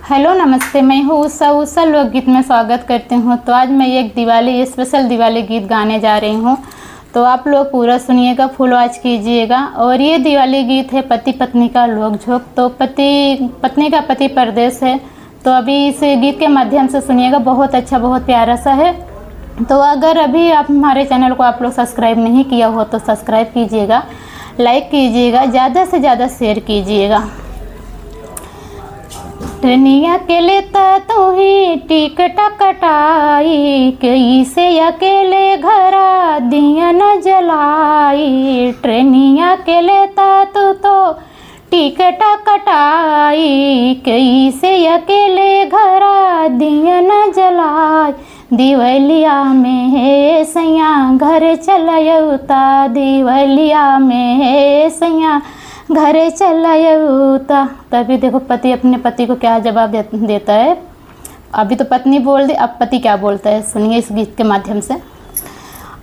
Hello नमस्ते, मैं हूँ उषा लोकगीत में स्वागत करती हूँ। तो आज मैं एक दिवाली स्पेशल दिवाली गीत गाने जा रही हूँ, तो आप लोग पूरा सुनिएगा, फुल वॉच कीजिएगा। और ये दिवाली गीत है पति पत्नी का लोकझोंक। तो पत्नी का पति परदेश है, तो अभी इस गीत के माध्यम से सुनिएगा। बहुत अच्छा, बहुत प्यारा सा है। तो अगर अभी आप हमारे चैनल को आप लोग सब्सक्राइब नहीं किया हो तो सब्सक्राइब कीजिएगा, लाइक कीजिएगा, ज़्यादा से ज़्यादा शेयर कीजिएगा। ट्रेनिया के लेता तो ही टिकट कटाई, कैसे अकेले घरा दिया न जलाई। ट्रेनिया के लेता तो टिकट कटाई, कैसे अकेले घरा दिया न जलाई। दिवलिया में है सैया घर चलयउता, दिवलिया में है सैया घर चलयउता। तभी देखो पति अपने पति को क्या जवाब देता है। अभी तो पत्नी बोल दी, अब पति क्या बोलता है, सुनिए इस गीत के माध्यम से।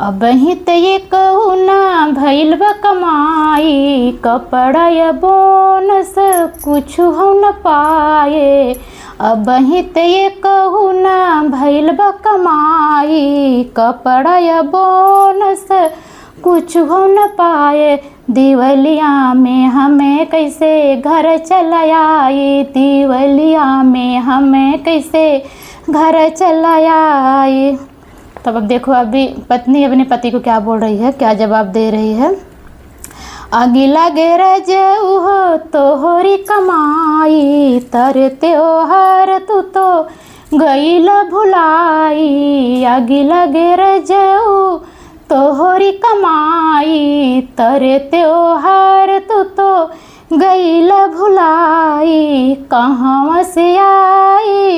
अब ही तो ये कहू ना भइल बा कमाई, कपड़ा या बोनस कुछ हो न पाए। अब ही तो ये कहू ना भइल बा कमाई, कपड़ा या बोनस कुछ हो न पाए। दिवलिया में हमें कैसे घर चलाई, दिवलिया में हमें कैसे घर चलाई। तब अब देखो अभी पत्नी अपने पति को क्या बोल रही है, क्या जवाब दे रही है। अगिला गेरज हो तोहरी कमाई, तर त्योहार तू तो गईला भुलाई। अगिला गेरज तोहरी कमाई, तरे त्योहार तू तो गईला भुलाई। कहाँ से आई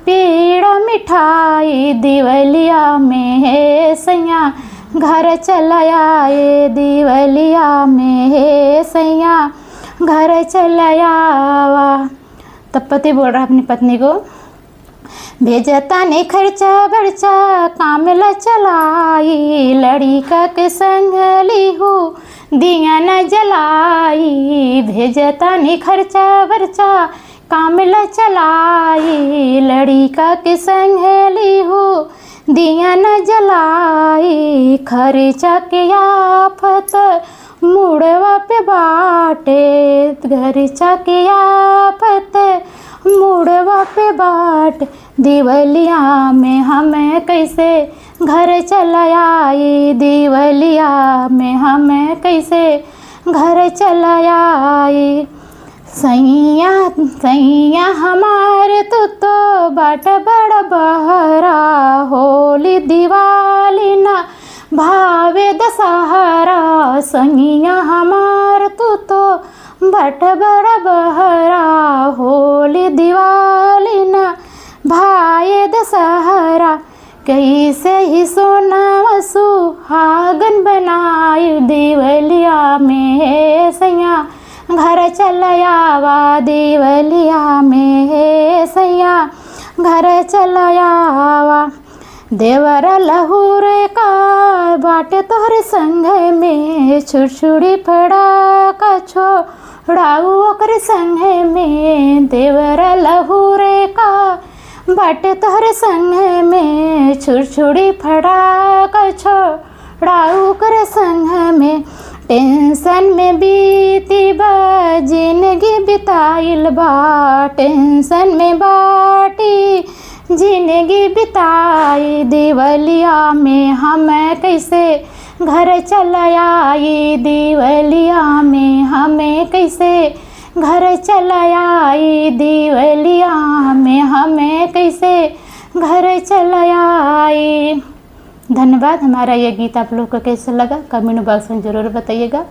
पेड़ा मिठाई, दिवलिया में है सैया घर चलाए। दिवलिया में है सैया घर चलावा। तब पति बोल रहा अपनी पत्नी को, भेजता ने खर्चा बर्चा काम ला चलाई। लड़िका के संग लीहू दिया न जलाई, भेजता ने खर्चा बर्चा काम ला चलाई। लड़िका के संग लीहू दिया न जलाई। खर्चा के आफत मुड़वा पे बाटे, खर्चा के आफत मुड़वा पे बाट। दिवलिया में हमें कैसे घर चलाई, दिवलिया में हमें कैसे घर चलाई। सैया सैया हमारे तो बाट बड़ बहरा, होली दिवाली ना भावे दशहरा। सैया हमार तो बट बड़ा बहरा, होली दिवाली ना भाई दशहरा। कैसे ही सोना सुहागन बनाई, दिवलिया में है सैया घर चलावा। दिवलिया में है सैया घर चलावा। देवरा लहूरे का बाटे तोहरे संग में, छुड़छुड़ी फड़ा का छोड़ाऊ ओकर संग में। देवरा लहूरे का बाटे तोहरे संग में, छुड़छुड़ी फड़ा का छोड़ाऊ ओकर संग में। टेंशन में बीती बा जिंदगी बिताइल बा, टेंशन में बाटी जिंदगी बिताई। दिवलिया में हमें कैसे घर चलाई, दिवलिया में हमें कैसे घर चलाई। दिवलिया में हमें कैसे घर चलाई। धन्यवाद। हमारा ये गीत आप लोग को कैसा लगा कमेंट बॉक्स में ज़रूर बताइएगा।